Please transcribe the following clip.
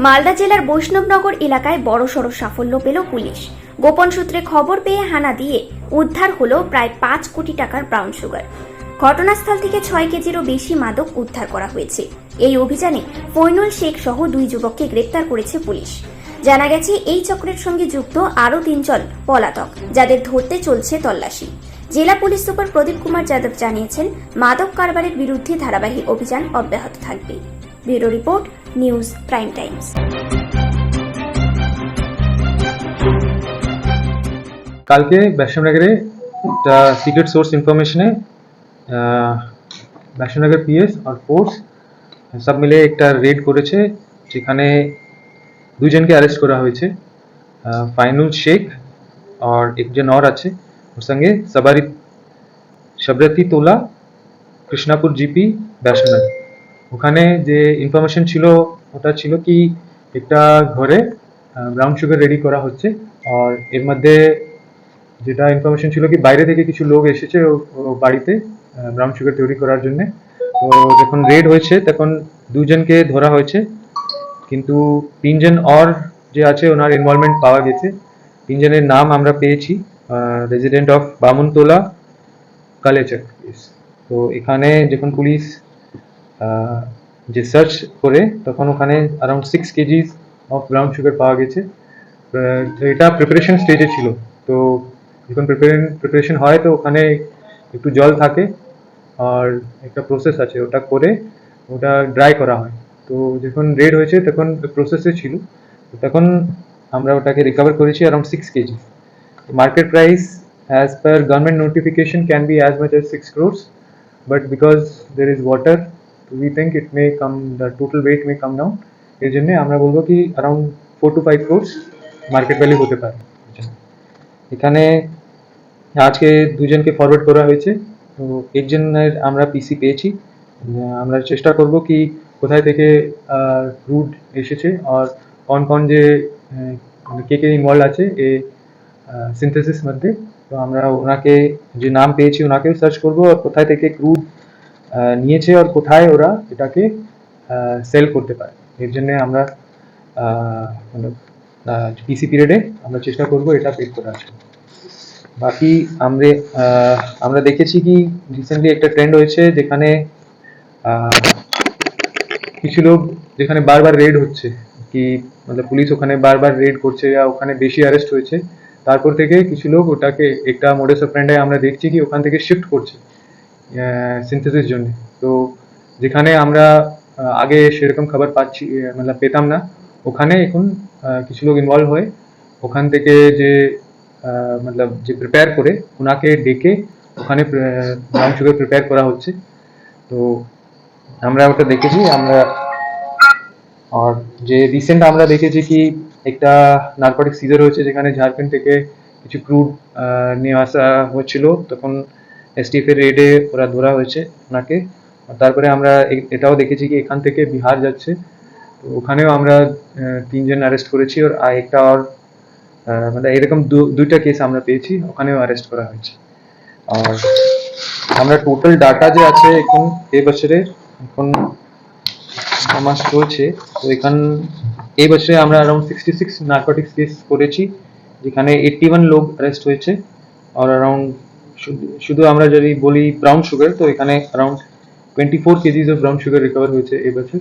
মালদা জেলার বৈষ্ণবনগর এলাকায় বড়সড় সাফল্য পেল পুলিশ। গোপন সূত্রে খবর পেয়ে হানা দিয়ে উদ্ধার হলো প্রায় 5 কোটি টাকার ব্রাউন সুগার। ঘটনাস্থল থেকে 6 কেজিরও বেশি মাদক উদ্ধার করা হয়েছে। এই অভিযানে ফৈনুল শেখ সহ 2 যুবককে গ্রেপ্তার করেছে পুলিশ। জানা গেছে এই চক্রের সঙ্গে যুক্ত আরও 3 জন পলাতক, যাদের ধরতে চলছে তল্লাশি। জেলা পুলিশ সুপার প্রদীপ কুমার যাদব জানিয়েছেন, মাদক কারবারের বিরুদ্ধে ধারাবাহিক অভিযান অব্যাহত থাকবে। Bureau report, news prime Times. কালকে বৈষ্ণবনগরে একটা সিক্রেট সোর্স ইনফরমেশনে বৈষ্ণবনগর পিএস আর ফোর্স সব মিলে একটা রেড করেছে, যেখানে 2 জনকে অ্যারেস্ট করা হয়েছে। ফাইনুল শেখ আর একজন और আছে, ওর সঙ্গে সবরতি তোলা, কৃষ্ণাপুর জিপি বৈষ্ণবনগর। ওখানে যে ইনফরমেশন ছিল ওটা ছিল কি একটা ঘরে ব্রাউন সুগার রেডি করা হচ্ছে, আর এর মধ্যে যেটা ইনফরমেশন ছিল কি বাইরে থেকে কিছু লোক এসেছে ও বাড়িতে ব্রাউন সুগার তৈরি করার জন্য। তো যখন রেড হয়েছে তখন 2 জনকে ধরা হয়েছে, কিন্তু 3 জন আর যে আছে ওনার ইনভলভমেন্ট পাওয়া গেছে। 3 জনের নাম আমরা পেয়েছি, রেজিডেন্ট অফ বামুনতলা, কালেচক। তো এখানে যখন পুলিশ যে সার্চ করে তখন ওখানে around 6 KG of brown sugar পাওয়া গেছে। এটা প্রিপারেশন স্টেজে ছিল। তো যখন প্রিপারেশন হয় তো ওখানে একটু জল থাকে আর একটা প্রসেস আছে, ওটা করে ওটা ড্রাই করা হয়। তো যখন রেড হয়েছে তখন প্রসেসে ছিল, তখন আমরা ওটাকে রিকভার করেছি around 6 KG. Market price as per government notification can be as much as 6 crores, but because there is water we think it may come, the total weight may come down। এর জন্য আমরা বলবো কি around 4 to 5 crores market value হতে পারে। এখানে আজকে 2 জনকে ফরওয়ার্ড করা হয়েছে। তো একজনের আমরা পিসি পেয়েছি। আমরা চেষ্টা করব কি কোথায় থেকে ক্রুড এসেছে আর কোন যে কে ইনভলভ আছে এই সিনথেসিস মধ্যে। তো আমরা ওনাকে যে নাম পেয়েছি ওনাকেও সার্চ করবো, আর কোথায় থেকে ক্রুড নিয়েছে আর কোথায় ওরা এটাকে সেল করতে পারে। এর জন্য আমরা পিসি পিরিয়ডে আমরা চেষ্টা করবো এটা পেড করার জন্য। বাকি আমরা দেখেছি কি রিসেন্টলি একটা ট্রেন্ড হয়েছে, যেখানে কিছু লোক যেখানে বারবার রেড হচ্ছে কি মানে পুলিশ ওখানে বারবার রেড করছে বা ওখানে বেশি অ্যারেস্ট হয়েছে, তারপর থেকে কিছু লোক ওটাকে একটা মোডাস অপারেন্ডি আমরা দেখছি কি ওখান থেকে শিফট করছে সিনথেসিস জন্য। তো যেখানে আমরা আগে সেরকম খবর পাচ্ছি মানে পেতাম না, ওখানে এখন কিছু লোক ইনভলভ হয়ে ওখান থেকে যে मतलब যে প্রিপেয়ার করে ওনাকে ডেকে ওখানে ব্রাউন সুগার প্রিপেয়ার করা হচ্ছে। তো আমরা ওটা দেখেছি। আমরা আর যে রিসেন্ট আমরা দেখেছি কি একটা নারকোটিক সিজার হয়েছে, যেখানে ঝাড়খণ্ড থেকে কিছু ক্রুড নিয়ে আসা হচ্ছিল, তখন এসটিএফ এর রেডে ওরা ধরা হয়েছে ওনাকে। তারপরে আমরা এটাও দেখেছি কি এখান থেকে বিহার যাচ্ছে, তো ওখানেও আমরা 3 জন অ্যারেস্ট করেছি, আর একটা আর মানে এরকম 2টা কেস আমরা পেয়েছি, ওখানেও অ্যারেস্ট করা হয়েছে। আর আমরা টোটাল ডাটা যে আছে এখন এই বছরের এখন আমার চলছে, তো এই বছরে আমরা অ্যারাউন্ড 66 নার্কোটিক্স কেস করেছি, যেখানে 81 লোক অ্যারেস্ট হয়েছে। আর অ্যারাউন্ড শুধু আমরা যদি বলি ব্রাউন সুগার, তো এখানে around 24 KGs of brown sugar recover হয়েছে এই বছর।